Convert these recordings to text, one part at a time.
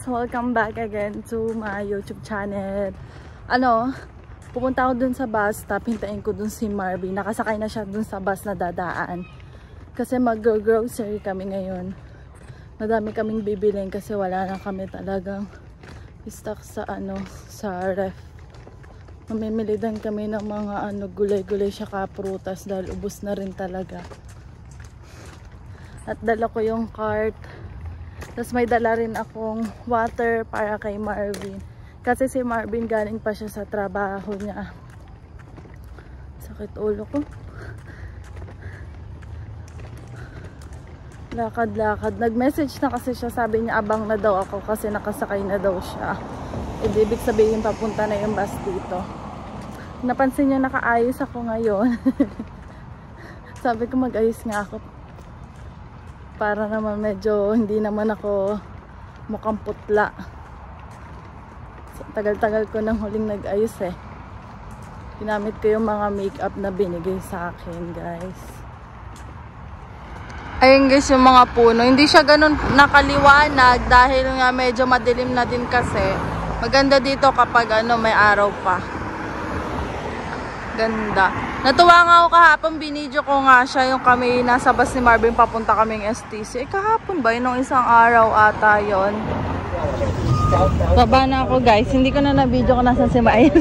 welcome back again to my YouTube channel. Pupunta ako dun sa bus stop, hintayin ko dun si Marvin. Nakasakay na siya dun sa bus na dadaan. Kasi mag-grocery kami ngayon. Madami kaming bibilin kasi wala na kami talagang stock sa sa ref. Mamimili din kami ng mga gulay-gulay siya prutas dahil ubos na rin talaga. At dala ko yung cart. Tapos may dala rin akong water para kay Marvin. Kasi si Marvin galing pa siya sa trabaho niya. Sakit ulo ko. Lakad-lakad. Nag-message na kasi siya. Sabi niya abang na daw ako kasi nakasakay na daw siya. Ibig sabihin papunta na yung bus dito. Napansin niya nakaayos ako ngayon. Sabi ko mag-ayos nga ako. Para naman medyo hindi naman ako mukhang putla. So, tagal-tagal ko nang huling nag-ayos eh. Ginamit ko yung mga makeup na binigay sa akin, guys. Ayun guys, yung mga puno. Hindi siya ganun nakaliwanag dahil nga medyo madilim na din kasi. Maganda dito kapag may araw pa. Ganda. Natuwa nga ako kahapon, binidyo ko nga siya yung kami nasa bus ni Marvin papunta kaming STC. Kahapon ba? Nung isang araw ata yun. Baba na ako guys. Hindi ko na na-video ko nasa si Marvin.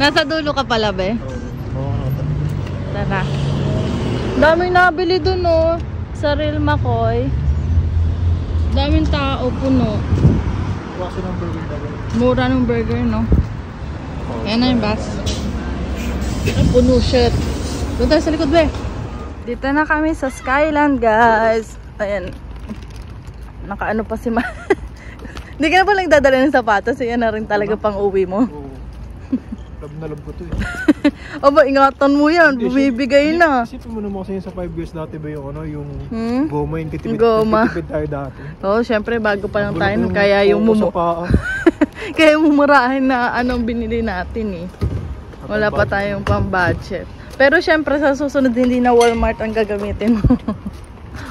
Nasa dulo ka pala be? Tara. Daming nabili dun sa Real McCoy. Daming tao, puno. Mura ng burger, no? Ayan na yung bus. Ay, puno, shit. Doon tayo sa likod, be. Dito na kami sa Skyland, guys. Ayan. Nakaano pa si Ma. Hindi ka na palang dadala ng sapatos. Ayan na rin talaga pang uwi mo. Oo. Lab na lab ko to eh. Aba, ingatan mo yan. Bumibigay na. Isipin mo naman kasi sa 5 years dati ba yung goma, yung titibid tayo dati. Oo, syempre bago pa lang tayo. Kaya yung kaya mumurahin na anong binili natin eh. Wala pa tayong pang budget. Pero syempre sa susunod hindi na Walmart ang gagamitin mo.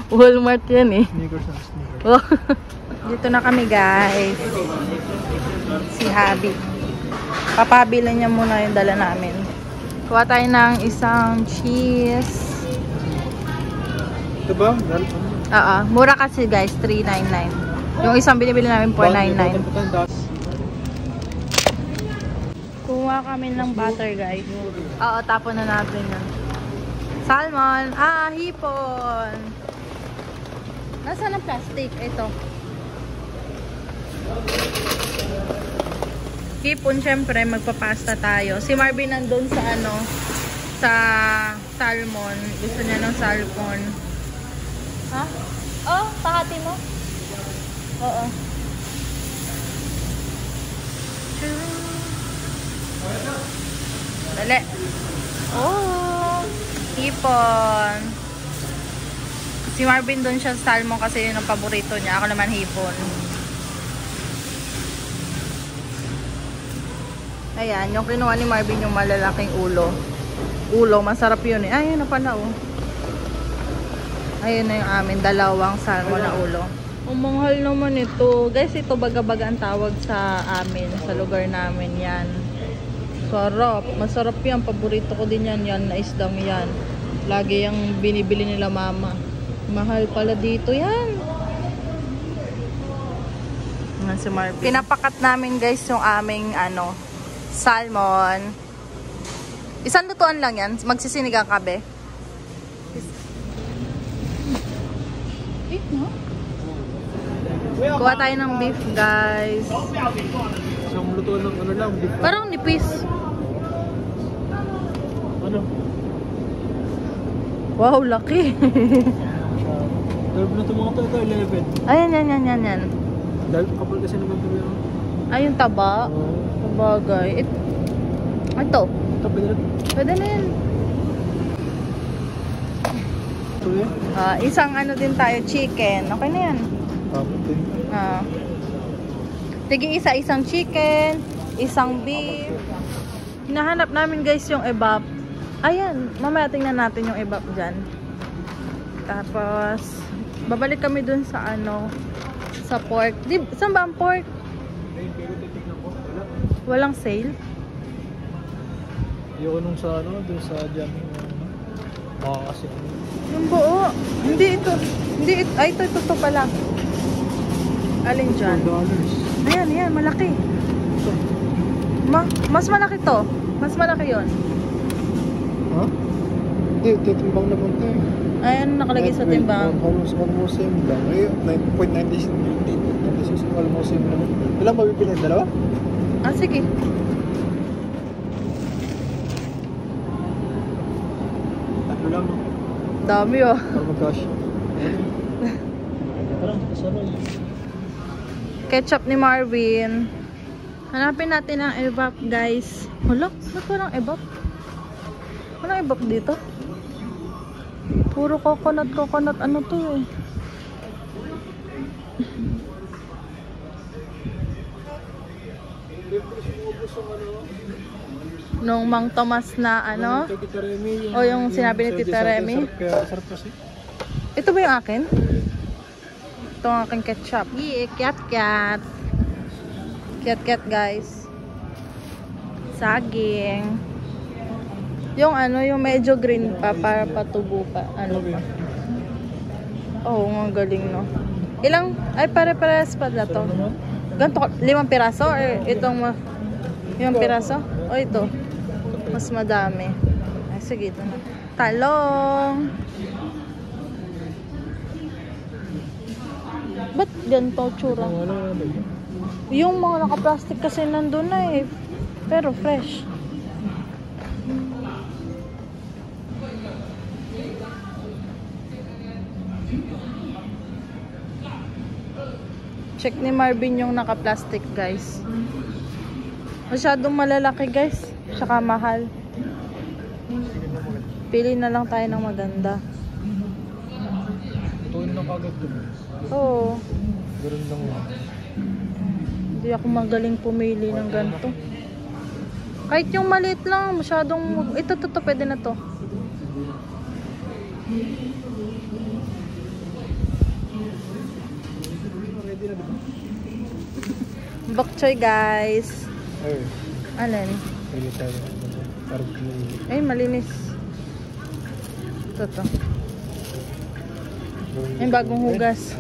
Walmart yan eh. Sneakers and sneakers. Dito na kami guys. Si Habi. Papabilan niya muna yung dala namin. Kuha tayo ng isang cheese. Ito ba? Oo. Mura kasi guys. $3.99. Yung isang binibili namin $4.99. Kuha kami ng butter guys. Oo, tapon na natin yun. Salmon. Hipon. Nasaan ang plastic? Ito. Hipon, syempre, magpapasta tayo. Si Marvin nandun sa sa salmon. Gusto niya ng salmon. Ha? Oh, pahati mo? Oo. Dali. Oh, hipon. Si Marvin doon siya sa salmon kasi yun ang paborito niya. Ako naman hipon. Ayan, yung kinuha ni Marvin yung malalaking ulo. Masarap yun eh. Ayun na pala Ayun na yung amin, dalawang salmon na ulo. Ang mahal naman ito. Guys, ito baga-baga ang tawag sa amin, sa lugar namin yan. Sarap. Masarap yan. Paborito ko din yan. Yan na isdang yan. Lagi yung binibili nila mama. Mahal pala dito yan. Si Marvin. Pinapakat namin guys yung aming salmon. Isang lutuan lang yan. Magsisinigang ka be. Beef no? Kuha tayo ng beef guys. Isang lutuan ng lang, beef. Parang nipis. Wow, laki. 12 na ito mga ito, 11. Ayan. Dahil kapal kasi naman ito yun. Ayun taba. Bagay. Ito. Pwede na yan. Ito yan? Isang din tayo, chicken. Okay na yan. Isang chicken, isang beef. Hinahanap namin guys yung ebap. Ayan, mamaya tingnan natin yung ebap dyan. Tapos babalik kami dun sa Sa pork. Saan ba ang pork? Pero titignan ko. Wala. Walang sale? Yung nung sa ano, dun sa jamming kasi Yung buo. Hindi ito. Hindi ito. Ay, ito pala. Alin dyan? $4. Ayan, malaki. Mas malaki to. Mas malaki yon. Ha? Hindi, titimbang naman to eh. Ayan, nakalagay sa timbang. Almost same lang. 9.96 almost same naman. Ilan ba bibili? Dalawa? Ah, sige. Tatlo lang. Dami oh. Para mag-cash. Parang kasama yun. Ketchup ni Marvin. Hanapin natin ang evap, guys. Hala, ba't walang evap? Walang evap dito? Puro coconut. Ano to eh? Nung Mang Tomas na ano? O yung sinabi ni Tita Remy? Sarap kasi. Ito ba yung akin? Ito ang aking ketchup. Yeah, cat. Cat guys. Saging. Yung ano, yung medyo green pa para patubo pa. Ano pa? Oh, ang galing no. Ilang? Ay, pare-pares pa na to. Ganto, 5 piraso or itong 5 piraso? O ito? Mas madami. Ay, sige, ito na. Talong. Ba't ganito tsura? Yung mga naka-plastic kasi nandun na eh. Pero fresh. Check ni Marvin yung naka-plastic, guys. Masyadong malalaki, guys. Tsaka mahal. Pili na lang tayo ng maganda. Tuwin na kagad to. Oo. Ganun lang lang. Hindi ako magaling pumili ng ganito. Kahit yung maliit lang, masyadong... Ito, pwede na to. Bok choy, guys. Alin? Ay, malinis. Ito. Ay, bagong hugas.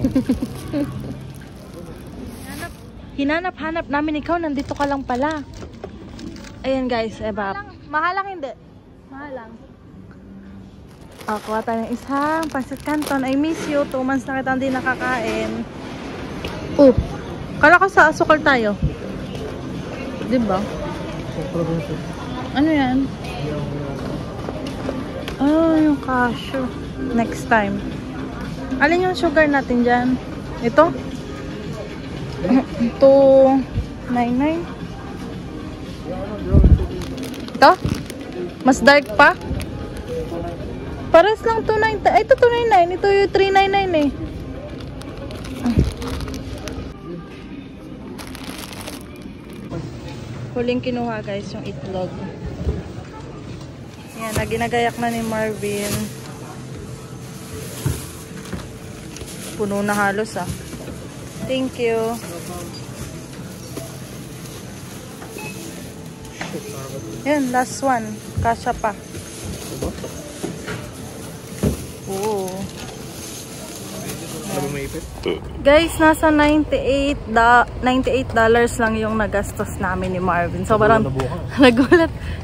Hinanap-hanap namin ikaw. Nandito ka lang pala. Ayan, guys. Evap. Mahal lang hindi. Mahal lang. Kuha tayo ng isang pancit canton. I miss you. 2 months na kita hindi nakakain. Kala ko sa asukal tayo. Diba? Ano yan? Yung cashew. Next time. Alin yung sugar natin dyan? Ito? 2.99. Ito? Mas dark pa? Pares lang 2.99. Ay, ito 2.99. Ito yung 3.99 eh. Huling kinuha, guys, yung itlog. Yan, ginagayak na ni Marvin. Puno na halos ah. Thank you. Yan, last one. Kasha pa. Oo. Guys, nasa $98 lang yung nagastos namin ni Marvin. So, parang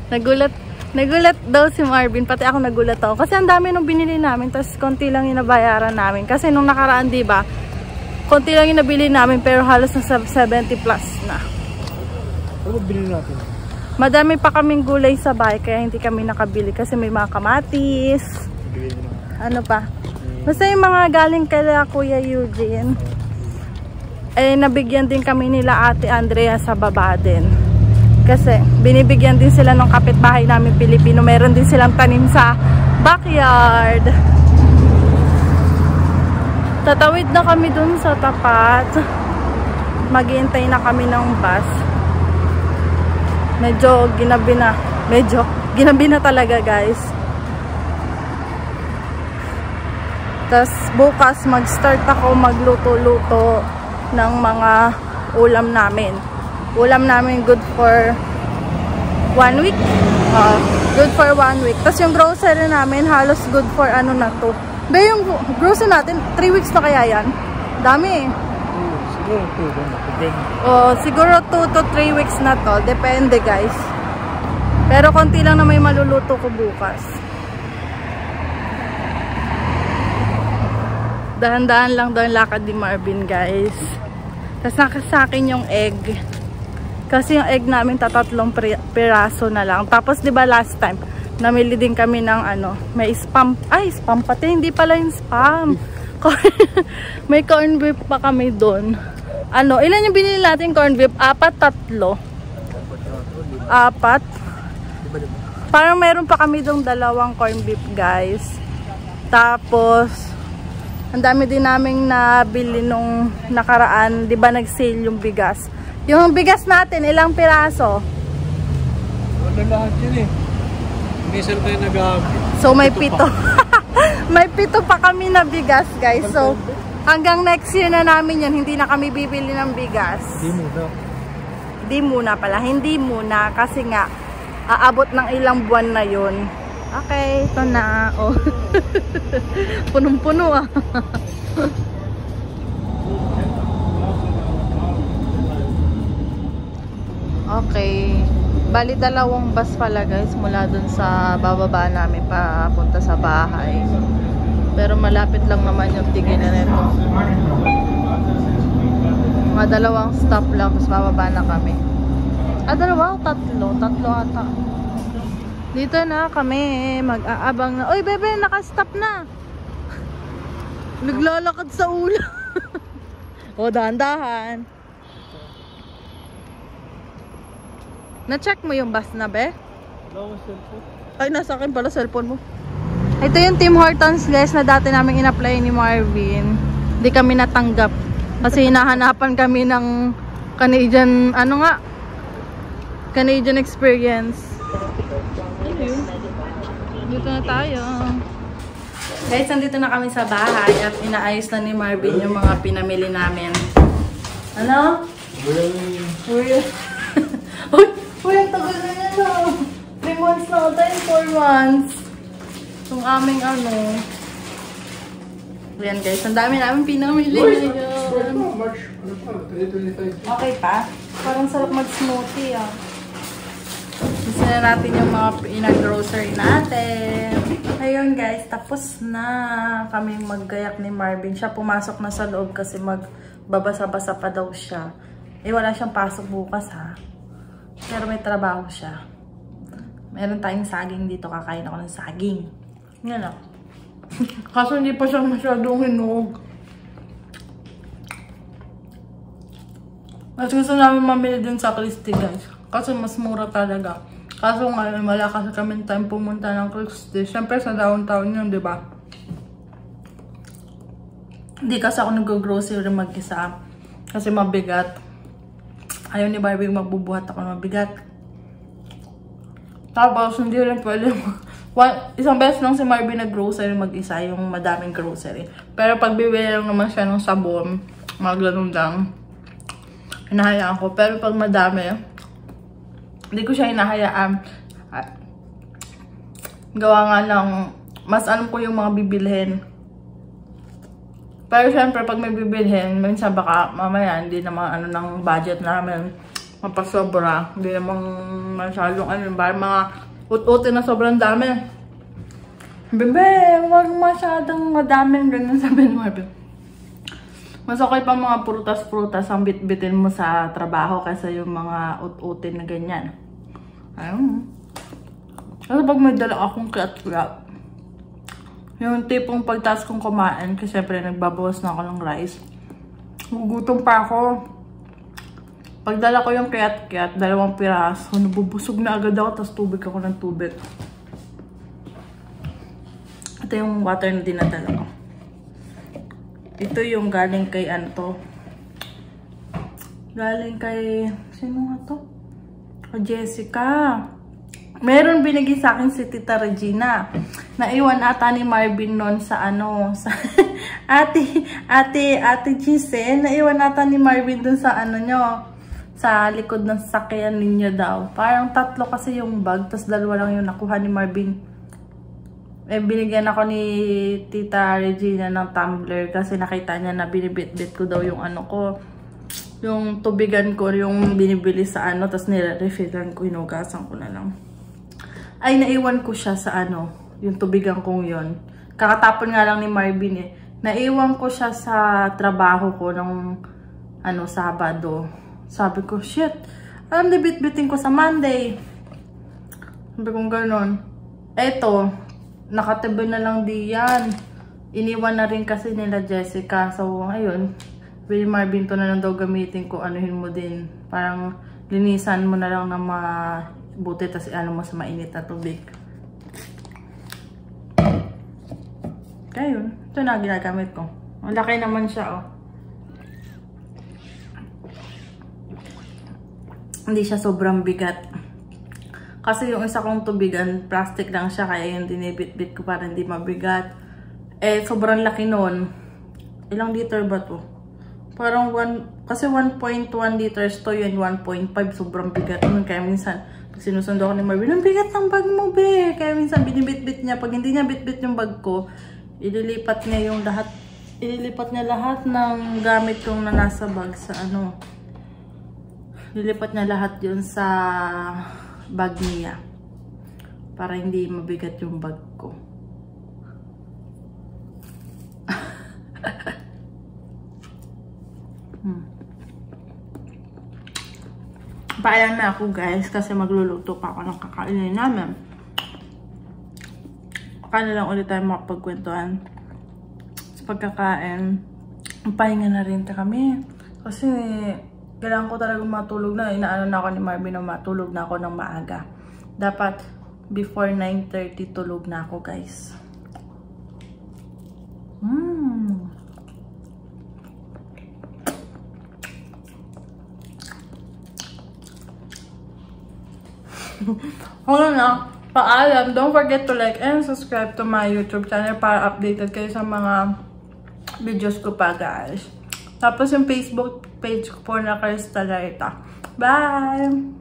nagulat daw si Marvin. Pati ako nagulat ako. Kasi ang dami nung binili namin. Tapos, konti lang yung nabayaran namin. Kasi nung nakaraan, diba, konti lang yung nabili namin. Pero halos na 70 plus na. Ano binili natin? Madami pa kaming gulay sa bahay. Kaya hindi kami nakabili. Kasi may mga kamatis. Ano pa? Basta yung mga galing kay Kuya Eugene. Eh, nabigyan din kami nila Ate Andrea sa baba din. Kasi, binibigyan din sila ng kapitbahay namin Pilipino. Meron din silang tanim sa backyard. Tatawid na kami dun sa tapat. Maghihintay na kami ng bus. Medyo ginabi na talaga, guys. Tapos bukas mag-start ako magluto-luto. ng mga ulam namin. Ulam namin good for 1 week. Good for 1 week. Tapos yung grocery namin halos good for ano na to. Ba yung grocery natin 3 weeks na kaya yan? Dami. Siguro 2 to 3 weeks na to. Depende guys. Pero konti lang na may maluluto ko bukas. Dahan-dahan lang daw yung lakad ni Marvin guys. Tapos nakasakin yung egg. Kasi yung egg namin 3 piraso na lang. Tapos 'di ba last time namili din kami ng ano, may spam. Ay, spam pati, hindi pala yung spam. May corn beef pa kami doon. Ano, ilan yung binili natin corn beef? 4, 3. 4. Parang meron pa kami doong 2 corn beef, guys. Tapos ang dami din naming nabili nung nakaraan, 'di ba nag-sale yung bigas. Yung bigas natin, ilang piraso? Wala lahat yun eh. Minsan tayo nag-aabit. So may 7. May 7 pa kami na bigas guys. So hanggang next year na namin yan, hindi na kami bibili ng bigas. Hindi muna pala. Hindi muna kasi nga aabot ng ilang buwan na yun. Okay, ito na. Oh. Punong-puno ah. Okay. Bali 2 bus pala guys mula dun sa bababa namin papunta sa bahay. Pero malapit lang naman yung tigilan nito. Mga 2 stop lang tapos bababa na kami. 2? 3 ata. Dito na kami mag-aabang na. Oy bebe, naka-stop na. Naglalakad sa ulo. O dahan-dahan. Na-check mo yung bus na, be? Ay, nasa akin pala cellphone mo. Ito yung Tim Hortons, guys, na dati namin in-apply ni Marvin. Hindi kami natanggap. Kasi hinahanapan kami ng Canadian, ano nga? Canadian experience. Dito na tayo. Guys, nandito na kami sa bahay at inaayos na ni Marvin yung mga pinamili namin. Ano? Uy! Uy, ang tagal na yan ah. 3 months na ata yung 4 months. Itong aming ano. Ayan guys, ang dami namin pinamili ngayon. Okay pa? Parang sarap mag-smoothie ah. Gusto na natin yung mga pinag-grocery natin. Ayun guys, tapos na kami maggayak ni Marvin. Siya pumasok na sa loob kasi magbabasa-basa pa daw siya. Eh wala siyang pasok bukas ha. Pero may trabaho siya. Meron tayong saging dito. Kakain ako ng saging. Yan o. Kaso hindi pa siya masyadong hinog. Mas gusto namin mamili din sa Christie guys. Kasi mas mura talaga. Kaso ngayon wala kasi kami time pumunta ng Christie. Siyempre sa downtown yun, di ba? Hindi kasi ako nag-grocery mag-isa. Kasi mabigat. Ayaw ni Barbie magbubuhat ako ng mabigat. Tapos, hindi rin pwede. Isang beses lang si Barbie nag-grocery mag-isa, yung madaming grocery. Pero pag bibili lang naman siya ng sabon, mga ganun lang, hinahayaan ko. Pero pag madami, hindi ko siya hinahayaan. Gawa nga lang, mas alam ko yung mga bibilhin. Pero syempre, pag may bibilhin, minsan baka mamaya hindi naman ano ng budget namin mapasobra. Hindi naman masyadong ano, mga ut-utin na sobrang dami. Bebe, huwag masyadong madaming ganun sabi ni Marvin. Mas okay pa mga prutas-prutas ang bit-bitin mo sa trabaho kaysa yung mga ut-utin na ganyan. Ayun. Kasi pag may dala akong cat-cat, yung tipong pagtas kong kumain, kasi syempre nagbabawas na ako ng rice. Gugutom pa ako. Pagdala ko yung kiyat-kiyat, 2 piraso, nabubusog na agad ako, tapos tubig ako ng tubig. Ito yung water na dinadala ko. Ito yung galing kay ano to. Galing kay, sino nga to? Jessica. Meron binigay sa akin si Tita Regina. Naiwan ata ni Marvin noon sa ano, sa Ate Giselle, naiwan ata ni Marvin dun sa ano nyo, sa likod ng sasakyan ninyo daw. Parang 3 kasi yung bag, tas 2 lang yung nakuha ni Marvin. Eh, binigyan ako ni Tita Regina ng tumbler kasi nakita niya na binibit-bit ko daw yung ano ko, yung tubigan ko, yung binibili sa ano, tas nire-refillan ko, hinugasan ko na lang. Ay, naiwan ko siya sa ano, yung tubigan kong yon. Kakatapon nga lang ni Marvin eh. Naiwan ko siya sa trabaho ko ng ano, Sabado. Sabi ko, shit, alam na bit-bitin ko sa Monday. Sabi kong ganon. Eto, nakatabi na lang diyan. Iniwan na rin kasi nila Jessica. So, ayun, Will Marvin to na lang daw gamitin ko, anuhin mo din. Parang linisan mo na lang na mabuti, tas ano mo sa mainit na tubig. Kaya yun, ito na ginagamit ko. Ang laki naman siya, oh. Hindi siya sobrang bigat. Kasi yung isa kong tubigan, plastic lang siya, kaya yung dinibit-bit ko para hindi mabigat. Eh, sobrang laki nun. Ilang liter ba to? Parang kasi 1.1 liters to, yun 1.5, sobrang bigat nun. Kaya minsan, pag sinusundo ko ni Marvin, ang bigat ng bag mo, be. Kaya minsan, binibit-bit niya. Pag hindi niya bit-bit yung bag ko, ililipat niya yung lahat, lahat ng gamit kong na nasa bag sa ano. Lilipat niya lahat yun sa bag niya. Para hindi mabigat yung bag ko. Paalam na ako guys kasi magluluto pa ako ng kakainin namin. Kaya lang ulit tayo makapagkwentuhan sa pagkakain. Pahinga na rin kami. Kasi kailangan ko talaga matulog na. Inaano na ako ni Marvin na matulog na ako ng maaga. Dapat before 9:30 tulog na ako guys. Hold on na. Paalam, don't forget to like and subscribe to my YouTube channel para updated kayo sa mga videos ko pa guys. Tapos yung Facebook page ko po na Crystal Larita. Bye!